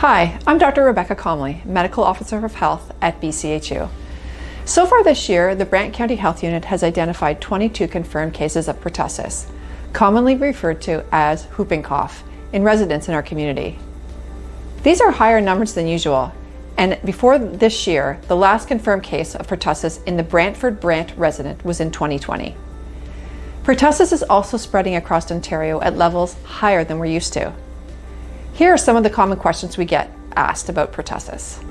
Hi, I'm Dr. Rebecca Comley, Medical Officer of Health at BCHU. So far this year, the Brant County Health Unit has identified 22 confirmed cases of pertussis, commonly referred to as whooping cough, in residents in our community. These are higher numbers than usual, and before this year, the last confirmed case of pertussis in the Brant resident was in 2020. Pertussis is also spreading across Ontario at levels higher than we're used to. Here are some of the common questions we get asked about pertussis.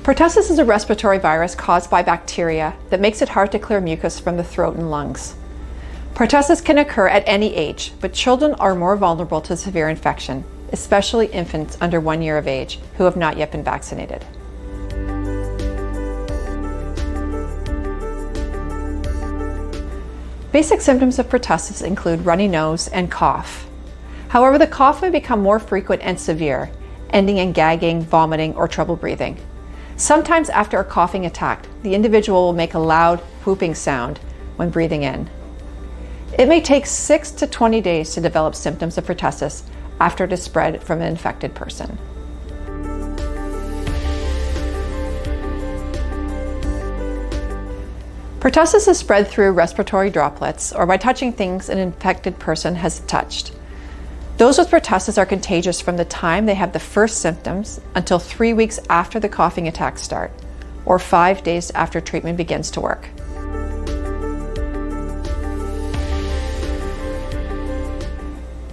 Pertussis is a respiratory virus caused by bacteria that makes it hard to clear mucus from the throat and lungs. Pertussis can occur at any age, but children are more vulnerable to severe infection, especially infants under 1 year of age who have not yet been vaccinated. Basic symptoms of pertussis include runny nose and cough. However, the cough may become more frequent and severe, ending in gagging, vomiting, or trouble breathing. Sometimes after a coughing attack, the individual will make a loud whooping sound when breathing in. It may take 6 to 20 days to develop symptoms of pertussis after it is spread from an infected person. Pertussis is spread through respiratory droplets or by touching things an infected person has touched. Those with pertussis are contagious from the time they have the first symptoms until 3 weeks after the coughing attacks start, or 5 days after treatment begins to work.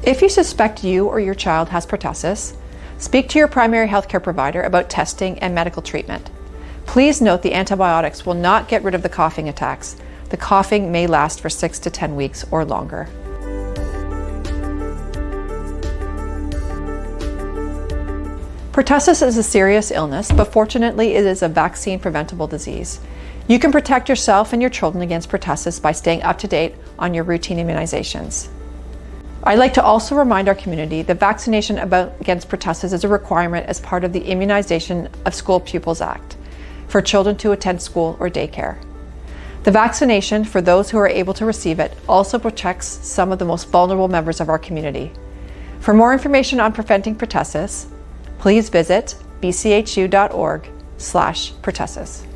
If you suspect you or your child has pertussis, speak to your primary healthcare provider about testing and medical treatment. Please note the antibiotics will not get rid of the coughing attacks. The coughing may last for 6 to 10 weeks or longer. Pertussis is a serious illness, but fortunately it is a vaccine-preventable disease. You can protect yourself and your children against pertussis by staying up to date on your routine immunizations. I'd like to also remind our community that vaccination against pertussis is a requirement as part of the Immunization of School Pupils Act for children to attend school or daycare. The vaccination, for those who are able to receive it, also protects some of the most vulnerable members of our community. For more information on preventing pertussis, please visit bchu.org/pertussis.